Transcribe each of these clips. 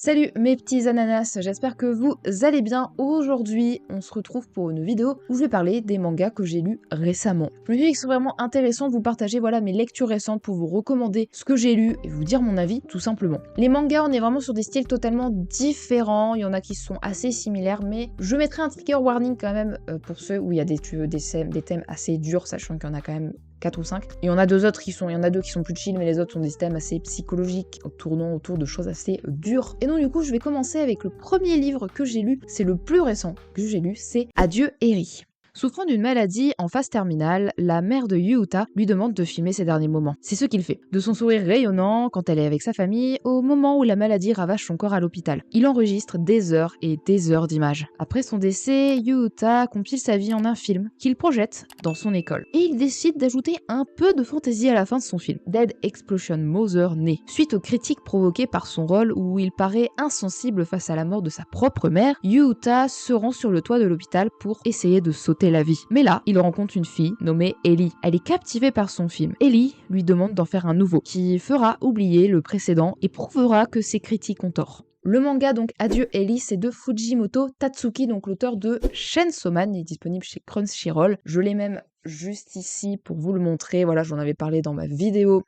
Salut mes petits ananas, j'espère que vous allez bien. Aujourd'hui, on se retrouve pour une vidéo où je vais parler des mangas que j'ai lus récemment. Je me suis dit que c'est vraiment intéressant de vous partager mes lectures récentes pour vous recommander ce que j'ai lu et vous dire mon avis tout simplement. Les mangas, on est vraiment sur des styles totalement différents, il y en a qui sont assez similaires, mais je mettrai un trigger warning quand même pour ceux où il y a des thèmes assez durs, sachant qu'il y en a quand même 4 ou 5. Il y en a deux qui sont plus chill, mais les autres sont des thèmes assez psychologiques, tournant autour de choses assez dures. Et donc du coup, je vais commencer avec le premier livre que j'ai lu, c'est le plus récent que j'ai lu, c'est Adieu Eri. Souffrant d'une maladie en phase terminale, la mère de Yuta lui demande de filmer ses derniers moments. C'est ce qu'il fait. De son sourire rayonnant quand elle est avec sa famille, au moment où la maladie ravage son corps à l'hôpital. Il enregistre des heures et des heures d'images. Après son décès, Yuta compile sa vie en un film qu'il projette dans son école. Et il décide d'ajouter un peu de fantaisie à la fin de son film. Dead Explosion Mother naît. Suite aux critiques provoquées par son rôle où il paraît insensible face à la mort de sa propre mère, Yuta se rend sur le toit de l'hôpital pour essayer de sauter la vie. Mais là, il rencontre une fille nommée Ellie. Elle est captivée par son film. Ellie lui demande d'en faire un nouveau, qui fera oublier le précédent et prouvera que ses critiques ont tort. Le manga donc Adieu Ellie, c'est de Fujimoto Tatsuki, donc l'auteur de Chainsaw Man, il est disponible chez Crunchyroll. Je l'ai même juste ici pour vous le montrer, voilà, j'en avais parlé dans ma vidéo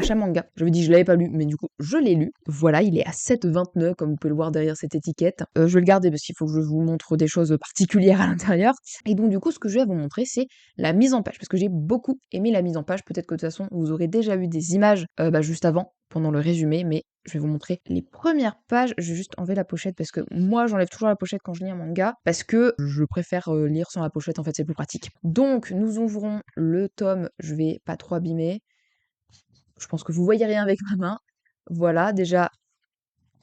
achat manga. J'avais dit que je l'avais pas lu, mais du coup, je l'ai lu. Voilà, il est à 7,29, comme vous pouvez le voir derrière cette étiquette. Je vais le garder parce qu'il faut que je vous montre des choses particulières à l'intérieur. Et donc, du coup, ce que je vais vous montrer, c'est la mise en page, parce que j'ai beaucoup aimé la mise en page. Peut-être que de toute façon, vous aurez déjà vu des images juste avant, pendant le résumé, mais je vais vous montrer les premières pages. Je vais juste enlever la pochette parce que moi, j'enlève toujours la pochette quand je lis un manga, parce que je préfère lire sans la pochette, en fait, c'est plus pratique. Donc, nous ouvrons le tome, je vais pas trop abîmer. Je pense que vous voyez rien avec ma main. Voilà, déjà,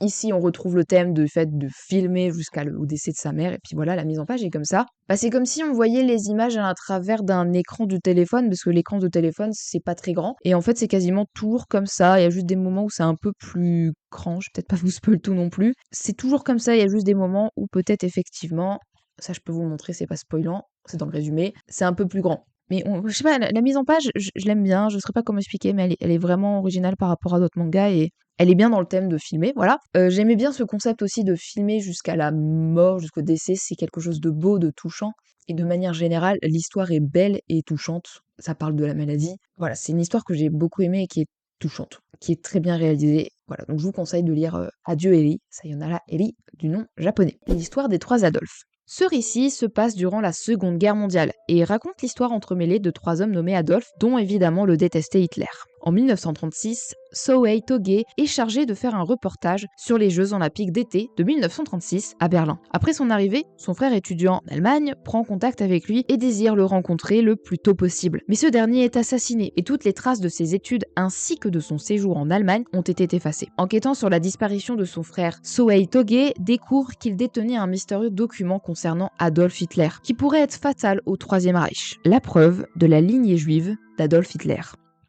ici, on retrouve le thème du fait de filmer jusqu'au décès de sa mère. Et puis voilà, la mise en page est comme ça. C'est comme si on voyait les images à travers d'un écran du téléphone, parce que l'écran de téléphone, c'est pas très grand. Et en fait, c'est quasiment toujours comme ça. Il y a juste des moments où c'est un peu plus grand. Je vais peut-être pas vous spoil tout non plus. C'est toujours comme ça. Il y a juste des moments où peut-être effectivement, ça je peux vous le montrer, c'est pas spoilant, c'est dans le résumé, c'est un peu plus grand. Mais je sais pas, la mise en page, je l'aime bien, je saurais pas comment expliquer, mais elle est vraiment originale par rapport à d'autres mangas et elle est bien dans le thème de filmer, voilà. J'aimais bien ce concept aussi de filmer jusqu'à la mort, jusqu'au décès, c'est quelque chose de beau, de touchant. Et de manière générale, l'histoire est belle et touchante. Ça parle de la maladie. Voilà, c'est une histoire que j'ai beaucoup aimée et qui est touchante, qui est très bien réalisée. Voilà, donc je vous conseille de lire Adieu Ellie, Sayonara Ellie, du nom japonais. L'histoire des trois Adolphes. Ce récit se passe durant la Seconde Guerre mondiale et raconte l'histoire entremêlée de trois hommes nommés Adolphe, dont évidemment le détestait Hitler. En 1936, Sohei Toge est chargé de faire un reportage sur les Jeux olympiques d'été de 1936 à Berlin. Après son arrivée, son frère étudiant en Allemagne prend contact avec lui et désire le rencontrer le plus tôt possible. Mais ce dernier est assassiné et toutes les traces de ses études ainsi que de son séjour en Allemagne ont été effacées. Enquêtant sur la disparition de son frère, Sohei Toge découvre qu'il détenait un mystérieux document concernant Adolf Hitler, qui pourrait être fatal au Troisième Reich. La preuve de la lignée juive d'Adolf Hitler.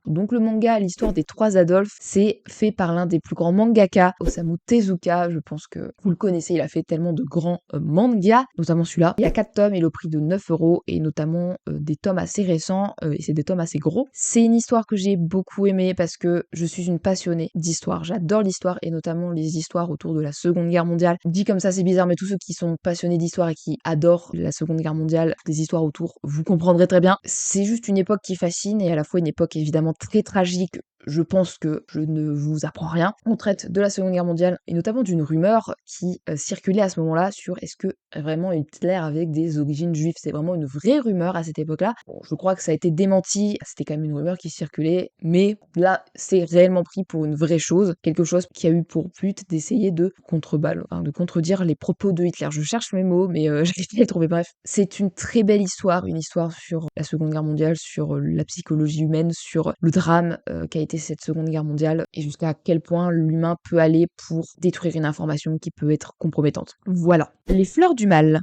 Donc le manga, l'histoire des trois Adolphes, c'est fait par l'un des plus grands mangaka, Osamu Tezuka, je pense que vous le connaissez, il a fait tellement de grands mangas, notamment celui-là. Il y a 4 tomes et le prix de 9 € et notamment des tomes assez récents, et c'est des tomes assez gros. C'est une histoire que j'ai beaucoup aimée parce que je suis une passionnée d'histoire, j'adore l'histoire et notamment les histoires autour de la Seconde Guerre mondiale. Dit comme ça c'est bizarre, mais tous ceux qui sont passionnés d'histoire et qui adorent la Seconde Guerre mondiale, des histoires autour, vous comprendrez très bien. C'est juste une époque qui fascine et à la fois une époque évidemment très tragique. Je pense que je ne vous apprends rien. On traite de la Seconde Guerre mondiale et notamment d'une rumeur qui circulait à ce moment-là sur est-ce que vraiment Hitler avait des origines juives. C'est vraiment une vraie rumeur à cette époque-là. Bon, je crois que ça a été démenti, c'était quand même une rumeur qui circulait, mais là c'est réellement pris pour une vraie chose, quelque chose qui a eu pour but d'essayer de de contredire les propos de Hitler. Je cherche mes mots, mais j'arrive pas à les trouver. Bref, c'est une très belle histoire, une histoire sur la Seconde Guerre mondiale, sur la psychologie humaine, sur le drame qu'a été cette Seconde Guerre mondiale et jusqu'à quel point l'humain peut aller pour détruire une information qui peut être compromettante. Voilà. Les fleurs du mal.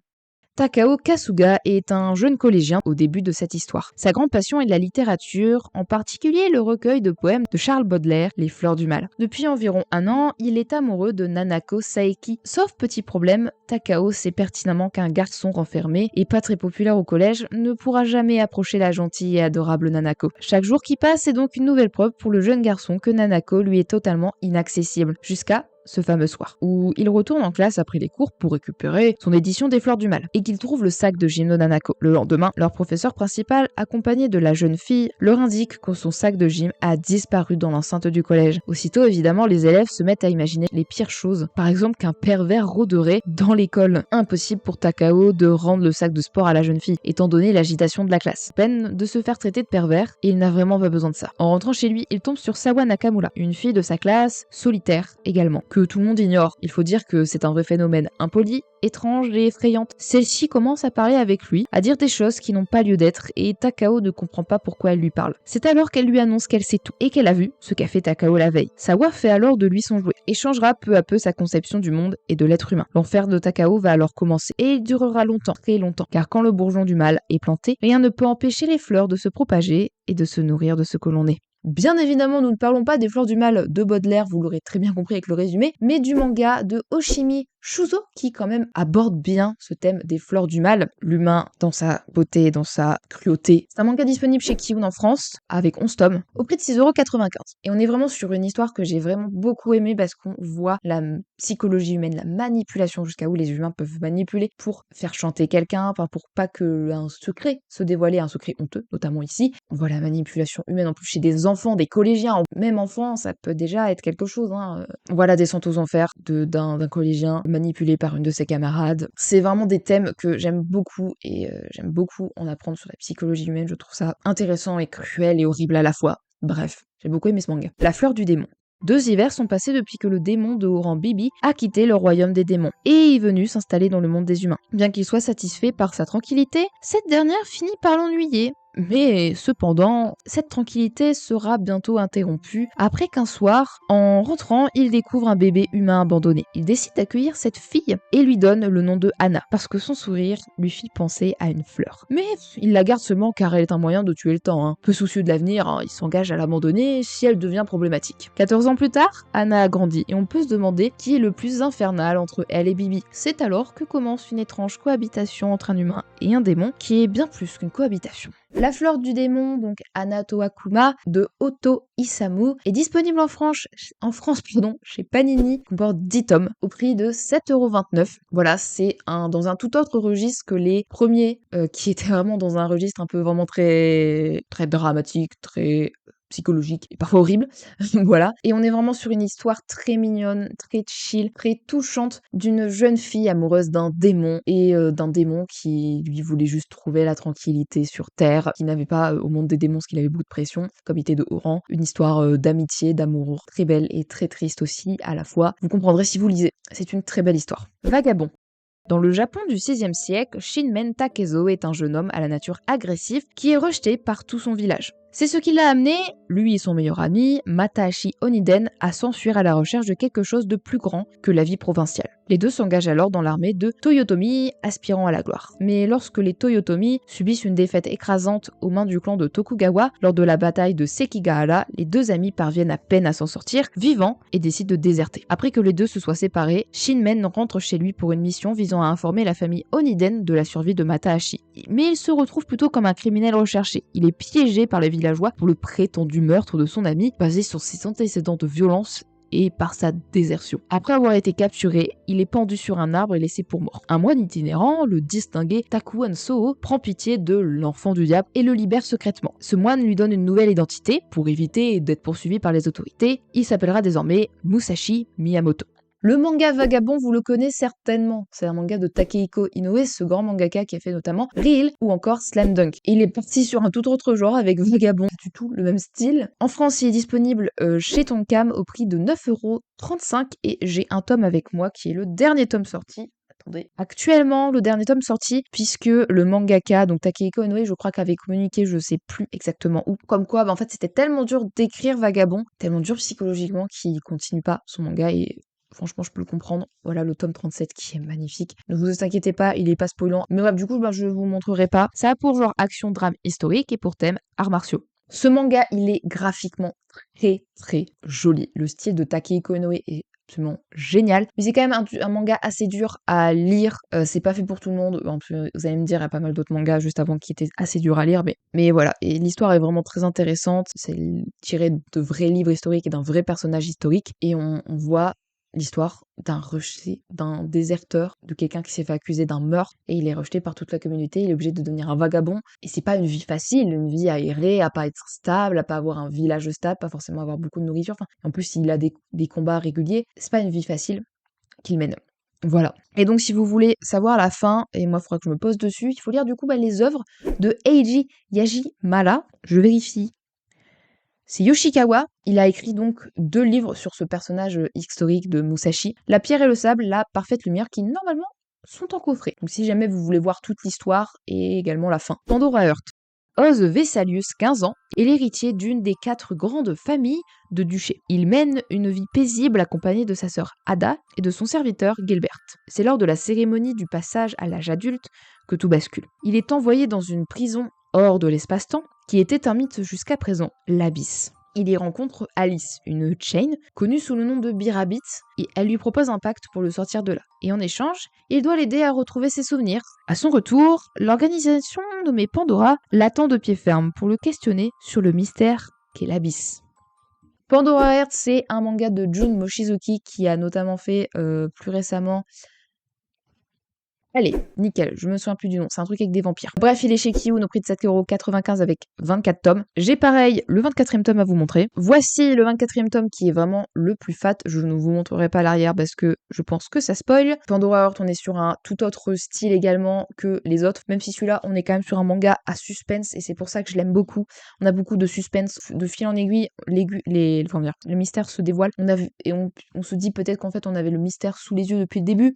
Takao Kasuga est un jeune collégien au début de cette histoire. Sa grande passion est de la littérature, en particulier le recueil de poèmes de Charles Baudelaire, Les Fleurs du Mal. Depuis environ 1 an, il est amoureux de Nanako Saeki. Sauf petit problème, Takao sait pertinemment qu'un garçon renfermé et pas très populaire au collège ne pourra jamais approcher la gentille et adorable Nanako. Chaque jour qui passe est donc une nouvelle preuve pour le jeune garçon que Nanako lui est totalement inaccessible, jusqu'à ce fameux soir, où il retourne en classe après les cours pour récupérer son édition des Fleurs du Mal, et qu'il trouve le sac de gym de Nanako. Le lendemain, leur professeur principal, accompagné de la jeune fille, leur indique que son sac de gym a disparu dans l'enceinte du collège. Aussitôt, évidemment, les élèves se mettent à imaginer les pires choses. Par exemple, qu'un pervers rôderait dans l'école. Impossible pour Takao de rendre le sac de sport à la jeune fille, étant donné l'agitation de la classe. Peine de se faire traiter de pervers, et il n'a vraiment pas besoin de ça. En rentrant chez lui, il tombe sur Sawa Nakamura, une fille de sa classe, solitaire également, que tout le monde ignore. Il faut dire que c'est un vrai phénomène, impoli, étrange et effrayante. Celle-ci commence à parler avec lui, à dire des choses qui n'ont pas lieu d'être, et Takao ne comprend pas pourquoi elle lui parle. C'est alors qu'elle lui annonce qu'elle sait tout, et qu'elle a vu ce qu'a fait Takao la veille. Sawa fait alors de lui son jouet, et changera peu à peu sa conception du monde et de l'être humain. L'enfer de Takao va alors commencer, et il durera longtemps, très longtemps, car quand le bourgeon du mal est planté, rien ne peut empêcher les fleurs de se propager et de se nourrir de ce que l'on est. Bien évidemment, nous ne parlons pas des Fleurs du Mal de Baudelaire, vous l'aurez très bien compris avec le résumé, mais du manga de Hoshimi Shuzo, qui quand même aborde bien ce thème des Fleurs du Mal, l'humain dans sa beauté, dans sa cruauté. C'est un manga disponible chez Kiyun en France, avec 11 tomes, au prix de 6,95 €. Et on est vraiment sur une histoire que j'ai vraiment beaucoup aimée parce qu'on voit la psychologie humaine, la manipulation, jusqu'à où les humains peuvent manipuler pour faire chanter quelqu'un, enfin pour pas que un secret se dévoile, un secret honteux, notamment ici. On voit la manipulation humaine en plus chez des enfants, des collégiens, même enfants, ça peut déjà être quelque chose. On voit la descente aux enfers d'un collégien manipulé par une de ses camarades. C'est vraiment des thèmes que j'aime beaucoup et j'aime beaucoup en apprendre sur la psychologie humaine. Je trouve ça intéressant et cruel et horrible à la fois. Bref, j'ai beaucoup aimé ce manga. La fleur du démon. 2 hivers sont passés depuis que le démon de haut rang Bibi a quitté le royaume des démons et est venu s'installer dans le monde des humains. Bien qu'il soit satisfait par sa tranquillité, cette dernière finit par l'ennuyer. Mais cependant, cette tranquillité sera bientôt interrompue après qu'un soir, en rentrant, il découvre un bébé humain abandonné. Il décide d'accueillir cette fille et lui donne le nom de Anna, parce que son sourire lui fit penser à une fleur. Mais il la garde seulement car elle est un moyen de tuer le temps. Peu soucieux de l'avenir, il s'engage à l'abandonner si elle devient problématique. 14 ans plus tard, Anna a grandi et on peut se demander qui est le plus infernal entre elle et Bibi. C'est alors que commence une étrange cohabitation entre un humain et un démon qui est bien plus qu'une cohabitation. La fleur du démon, donc Anato Akuma, de Oto Isamu, est disponible en France chez Panini, comporte 10 tomes, au prix de 7,29 €. Voilà, c'est dans un tout autre registre que les premiers, qui étaient vraiment dans un registre un peu vraiment très, très dramatique, très psychologique et parfois horrible. Voilà. Et on est vraiment sur une histoire très mignonne, très chill, très touchante d'une jeune fille amoureuse d'un démon et d'un démon qui lui voulait juste trouver la tranquillité sur Terre, qui n'avait pas au monde des démons ce qu'il avait beaucoup de pression, comme il était de haut rang. Une histoire d'amitié, d'amour très belle et très triste aussi à la fois. Vous comprendrez si vous lisez. C'est une très belle histoire. Vagabond. Dans le Japon du XVIe siècle, Shinmen Takezo est un jeune homme à la nature agressive qui est rejeté par tout son village. C'est ce qui l'a amené, lui et son meilleur ami, Matahashi Oniden, à s'enfuir à la recherche de quelque chose de plus grand que la vie provinciale. Les deux s'engagent alors dans l'armée de Toyotomi, aspirant à la gloire. Mais lorsque les Toyotomi subissent une défaite écrasante aux mains du clan de Tokugawa lors de la bataille de Sekigahara, les deux amis parviennent à peine à s'en sortir, vivants, et décident de déserter. Après que les deux se soient séparés, Shinmen rentre chez lui pour une mission visant à informer la famille Oniden de la survie de Matahashi. Mais il se retrouve plutôt comme un criminel recherché. Il est piégé par les villageois pour le prétendu meurtre de son ami, basé sur ses antécédents de violence et par sa désertion. Après avoir été capturé, il est pendu sur un arbre et laissé pour mort. Un moine itinérant, le distingué Takuan Soo, prend pitié de l'enfant du diable et le libère secrètement. Ce moine lui donne une nouvelle identité pour éviter d'être poursuivi par les autorités. Il s'appellera désormais Musashi Miyamoto. Le manga Vagabond, vous le connaissez certainement. C'est un manga de Takehiko Inoue, ce grand mangaka qui a fait notamment Real ou encore Slam Dunk. Et il est parti sur un tout autre genre avec Vagabond, pas du tout le même style. En France, il est disponible chez Tonkam au prix de 9,35 € et j'ai un tome avec moi qui est le dernier tome sorti. Attendez. Actuellement, le dernier tome sorti, puisque le mangaka, donc Takehiko Inoue, je crois qu'avait communiqué, je sais plus exactement où, comme quoi, en fait, c'était tellement dur d'écrire Vagabond, tellement dur psychologiquement qu'il continue pas son manga et franchement, je peux le comprendre. Voilà le tome 37 qui est magnifique. Ne vous inquiétez pas, il est pas spoilant. Mais bref, du coup, je vous montrerai pas. Ça a pour genre action, drame, historique et pour thème arts martiaux. Ce manga, il est graphiquement très très joli. Le style de Takehiko Inoue est absolument génial. Mais c'est quand même un manga assez dur à lire. C'est pas fait pour tout le monde. Vous allez me dire, il y a pas mal d'autres mangas juste avant qui étaient assez durs à lire. Mais voilà. Et l'histoire est vraiment très intéressante. C'est tiré de vrais livres historiques et d'un vrai personnage historique. Et on voit l'histoire d'un rejeté, d'un déserteur, de quelqu'un qui s'est fait accuser d'un meurtre et il est rejeté par toute la communauté, il est obligé de devenir un vagabond. Et c'est pas une vie facile, une vie à errer, à pas être stable, à pas avoir un village stable, pas forcément avoir beaucoup de nourriture. Enfin, en plus, il a des combats réguliers. C'est pas une vie facile qu'il mène. Voilà. Et donc, si vous voulez savoir la fin, et moi, il faudra que je me pose dessus, il faut lire du coup les œuvres de Eiji Yajimara. Je vérifie. C'est Yoshikawa. Il a écrit donc 2 livres sur ce personnage historique de Musashi. La pierre et le sable, la parfaite lumière, qui normalement sont en coffret. Donc, si jamais vous voulez voir toute l'histoire et également la fin. Pandora Heart. Oz Vessalius, 15 ans, est l'héritier d'une des 4 grandes familles de duché. Il mène une vie paisible accompagné de sa sœur Ada et de son serviteur Gilbert. C'est lors de la cérémonie du passage à l'âge adulte que tout bascule. Il est envoyé dans une prison hors de l'espace-temps qui était un mythe jusqu'à présent, l'Abysse. Il y rencontre Alice, une chain, connue sous le nom de Birabit, et elle lui propose un pacte pour le sortir de là. Et en échange, il doit l'aider à retrouver ses souvenirs. À son retour, l'organisation nommée Pandora l'attend de pied ferme pour le questionner sur le mystère qu'est l'Abysse. Pandora Heart, c'est un manga de Jun Mochizuki qui a notamment fait plus récemment... Allez, nickel, je me souviens plus du nom, c'est un truc avec des vampires. Bref, il est chez Kiyun au prix de 7,95€ avec 24 tomes. J'ai pareil le 24e tome à vous montrer. Voici le 24e tome qui est vraiment le plus fat. Je ne vous montrerai pas l'arrière parce que je pense que ça spoil. Pandora Heart, on est sur un tout autre style également que les autres, même si celui-là, on est quand même sur un manga à suspense et c'est pour ça que je l'aime beaucoup. On a beaucoup de suspense, de fil en aiguille, le mystère se dévoile. On se dit peut-être qu'en fait on avait le mystère sous les yeux depuis le début.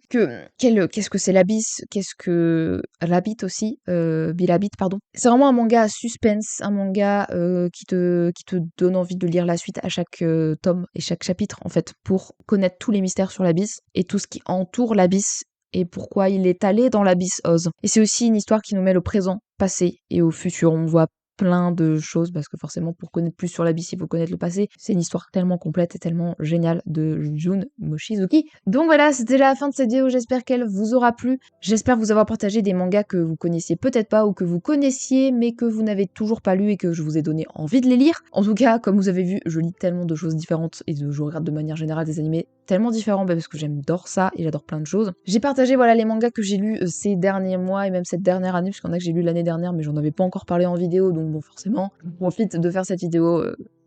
Qu'est-ce que c'est l'Abysse? Qu'est-ce que Rabbit aussi, Birabit, pardon. C'est vraiment un manga à suspense, un manga qui te donne envie de lire la suite à chaque tome et chaque chapitre, en fait, pour connaître tous les mystères sur l'Abysse et tout ce qui entoure l'Abysse et pourquoi il est allé dans l'Abysse Oz. Et c'est aussi une histoire qui nous mêle au présent, passé et au futur. On voit plein de choses parce que forcément pour connaître plus sur l'Abysse il faut connaître le passé. C'est une histoire tellement complète et tellement géniale de Jun Mochizuki. Donc voilà, c'était la fin de cette vidéo, j'espère qu'elle vous aura plu. J'espère vous avoir partagé des mangas que vous connaissiez peut-être pas ou que vous connaissiez mais que vous n'avez toujours pas lu et que je vous ai donné envie de les lire. En tout cas, comme vous avez vu, je lis tellement de choses différentes et je regarde de manière générale des animés tellement différents parce que j'adore ça et j'adore plein de choses. J'ai partagé voilà les mangas que j'ai lus ces derniers mois et même cette dernière année parce qu'il y en a que j'ai lu l'année dernière mais j'en avais pas encore parlé en vidéo donc bon forcément je profite de faire cette vidéo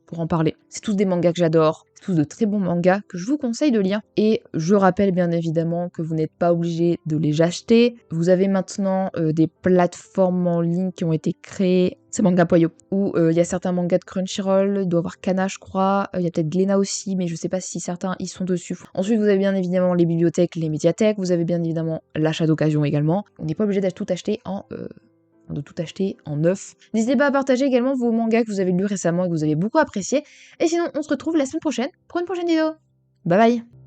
pour en parler. C'est tous des mangas que j'adore, c'est tous de très bons mangas que je vous conseille de lire. Et je rappelle bien évidemment que vous n'êtes pas obligé de les acheter. Vous avez maintenant des plateformes en ligne qui ont été créées. C'est Manga Poyo, où il y a certains mangas de Crunchyroll, il doit y avoir Kana je crois, il y a peut-être Glénat aussi, mais je sais pas si certains y sont dessus. Ensuite vous avez bien évidemment les bibliothèques, les médiathèques, vous avez bien évidemment l'achat d'occasion également. On n'est pas obligé de tout acheter en neuf. N'hésitez pas à partager également vos mangas que vous avez lus récemment et que vous avez beaucoup apprécié. Et sinon, on se retrouve la semaine prochaine pour une prochaine vidéo. Bye bye!